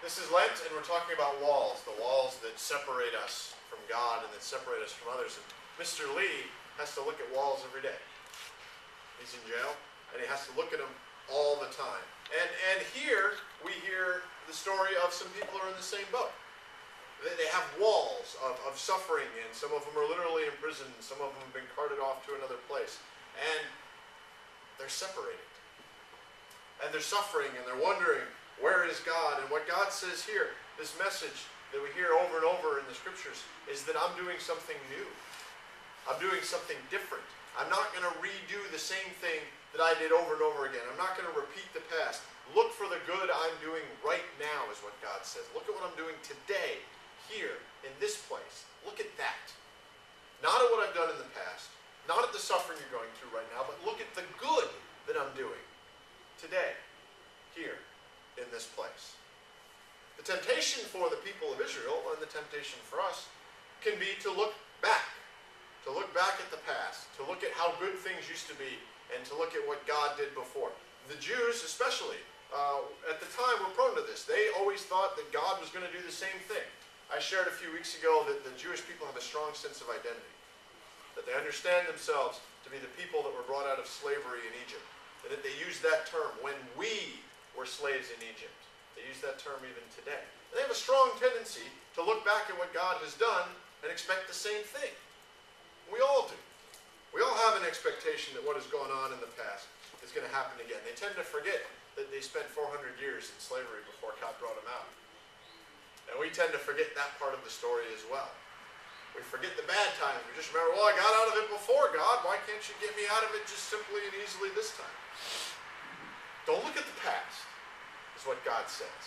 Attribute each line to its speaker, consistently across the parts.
Speaker 1: This is Lent, and we're talking about walls, the walls that separate us from God and that separate us from others. And Mr. Lee has to look at walls every day. He's in jail, and he has to look at them all the time. And here we hear the story of some people who are in the same boat. They have walls of suffering, and some of them are literally in prison, and some of them have been carted off to another place. And they're separated. And they're suffering, and they're wondering, where is God? And what God says here, this message that we hear over and over in the scriptures, is that I'm doing something new. I'm doing something different. I'm not going to redo the same thing that I did over and over again. I'm not going to repeat the past. Look for the good I'm doing right now, is what God says. Look at what I'm doing today, here, in this place. Look at that. Not at what I've done in the past. Not at the suffering you're going through right now, but look at the good that I'm doing today, here, in this place. The temptation for the people of Israel, and the temptation for us, can be to look back at the past, to look at how good things used to be, and to look at what God did before. The Jews, especially, at the time were prone to this. They always thought that God was going to do the same thing. I shared a few weeks ago that the Jewish people have a strong sense of identity, that they understand themselves to be the people that were brought out of slavery in Egypt, and that they use that term, when we were slaves in Egypt. They use that term even today. And they have a strong tendency to look back at what God has done and expect the same thing. We all do. We all have an expectation that what has gone on in the past is going to happen again. They tend to forget that they spent 400 years in slavery before God brought them out. And we tend to forget that part of the story as well. We forget the bad times. We just remember, well, I got out of it before, God. Why can't you get me out of it just simply and easily this time? Don't look at the past, is what God says.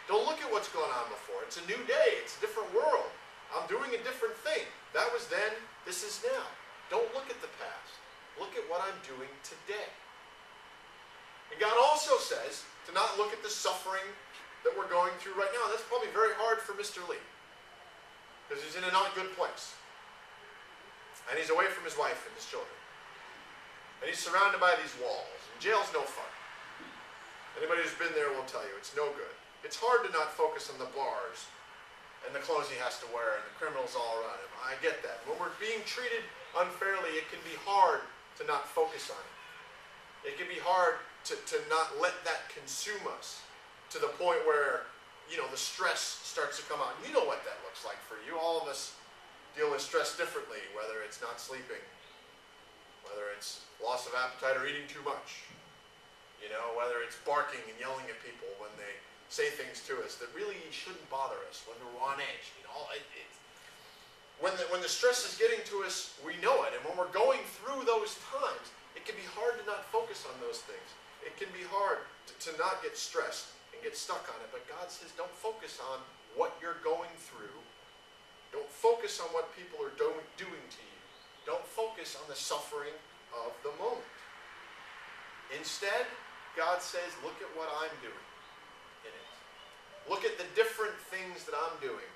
Speaker 1: Don't look at what's gone on before. It's a new day. It's a different world. I'm doing a different thing. That was then. This is now. Don't look at the past. Look at what I'm doing today. And God also says to not look at the suffering that we're going through right now. That's probably very hard for Mr. Lee, because he's in a not good place. And he's away from his wife and his children. And he's surrounded by these walls. And jail's no fun. Anybody who's been there will tell you it's no good. It's hard to not focus on the bars and the clothes he has to wear and the criminals all around him. I get that. When we're being treated unfairly, it can be hard to not focus on it. It can be hard to not let that consume us to the point where, the stress starts to come out. You know what that looks like for you. All of us deal with stress differently, whether it's not sleeping, whether it's loss of appetite or eating too much. Whether it's barking and yelling at people when they say things to us that really shouldn't bother us, when we're on edge. When the stress is getting to us, we know it. And when we're going through those times, it can be hard to not focus on those things. It can be hard to not get stressed and get stuck on it. But God says, don't focus on what you're going through. Don't focus on what people are doing to you. Don't focus on the suffering of the moment. Instead, God says, look at what I'm doing in it. Look at the different things that I'm doing.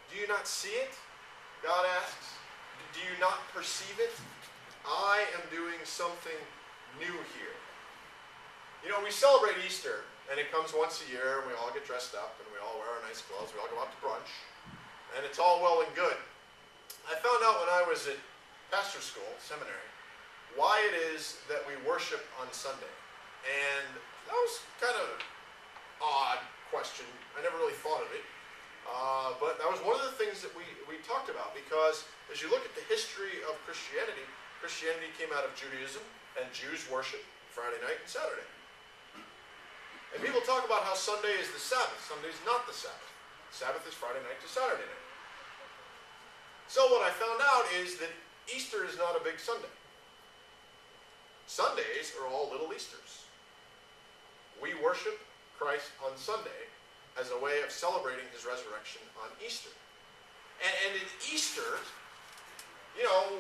Speaker 1: Do you not see it? God asks. Do you not perceive it? I am doing something new here. We celebrate Easter, and it comes once a year, and we all get dressed up, and we all wear our nice clothes, we all go out to brunch, and it's all well and good. I found out when I was at pastor school, seminary, why it is that we worship on Sunday. And that was kind of an odd question. I never really thought of it. But that was one of the things that we talked about, because as you look at the history of Christianity, Christianity came out of Judaism, and Jews worship Friday night and Saturday. And people talk about how Sunday is the Sabbath. Sunday is not the Sabbath. Sabbath is Friday night to Saturday night. So what I found out is that Easter is not a big Sunday. Sundays are all little Easters. We worship Christ on Sunday as a way of celebrating his resurrection on Easter. And in Easter,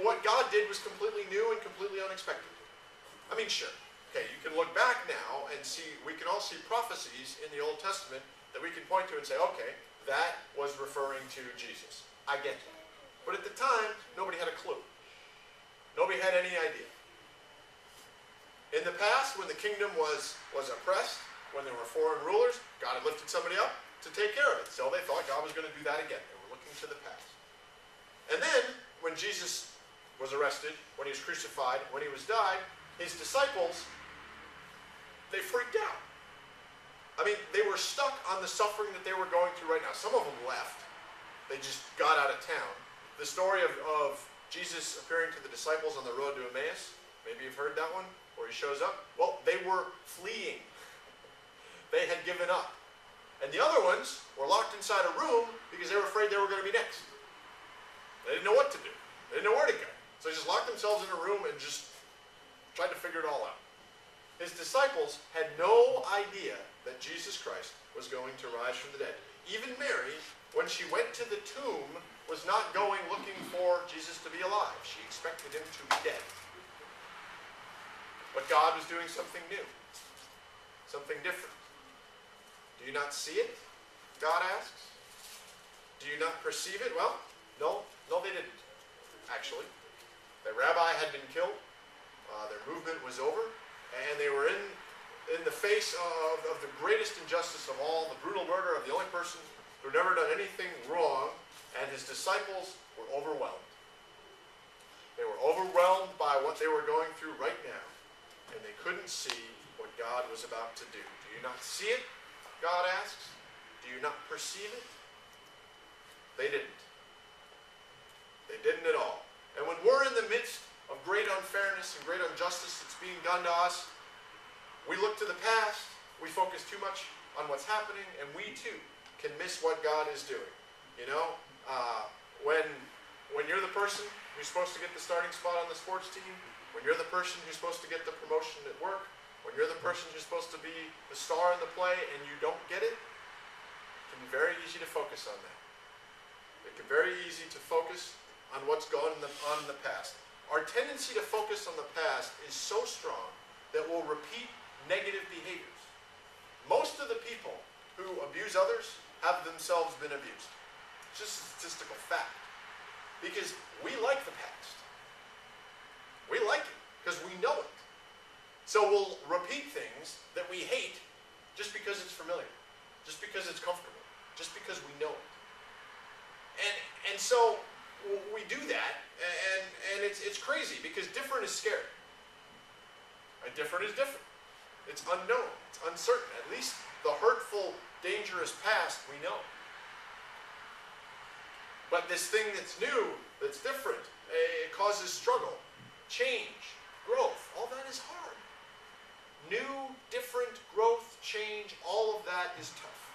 Speaker 1: what God did was completely new and completely unexpected. Sure. Okay, you can look back now and we can all see prophecies in the Old Testament that we can point to and say, okay, that was referring to Jesus. I get it. But at the time, nobody had a clue. Nobody had any idea. In the past, when the kingdom was oppressed, when there were foreign rulers, God had lifted somebody up to take care of it. So they thought God was going to do that again. They were looking to the past. And then, when Jesus was arrested, when he was crucified, when he was died, his disciples, they freaked out. I mean, they were stuck on the suffering that they were going through right now. Some of them left. They just got out of town. The story of Jesus appearing to the disciples on the road to Emmaus, maybe you've heard that one, where he shows up. Well, they were fleeing. They had given up. And the other ones were locked inside a room because they were afraid they were going to be next. They didn't know what to do. They didn't know where to go. So they just locked themselves in a room and just tried to figure it all out. His disciples had no idea that Jesus Christ was going to rise from the dead. Even Mary, when she went to the tomb, was not going looking for Jesus to be alive. She expected him to be dead. But God was doing something new, something different. Do you not see it? God asks. Do you not perceive it? Well, no, they didn't, actually. The rabbi had been killed. Their movement was over. And they were in the face of the greatest injustice of all, the brutal murder of the only person who had never done anything wrong, and his disciples were overwhelmed. They were overwhelmed by what they were going through right now, and they couldn't see what God was about to do. Do you not see it? God asks. Do you not perceive it? They didn't. They didn't at all. And when we're in the midst of great unfairness and great injustice that's being done to us, we look to the past, we focus too much on what's happening, and we too can miss what God is doing. You know, when you're the person who's supposed to get the starting spot on the sports team, when you're the person who's supposed to get the promotion at work, when you're the person who's supposed to be the star in the play and you don't get it, it can be very easy to focus on that. It can be very easy to focus on what's gone on in the past. Our tendency to focus on the past is so strong that we'll repeat negative behaviors. Most of the people who abuse others have themselves been abused. It's just a statistical fact. Because we like the past. We like it because we know it. So we'll repeat things that we hate just because it's familiar, just because it's comfortable, just because we know it. And so we do that, and it's crazy because different is scary. Right? Different is different. It's unknown. It's uncertain. At least the hurtful, dangerous past we know. But this thing that's new, that's different, it causes struggle, change, growth. All that is hard. New, different, growth, change, all of that is tough.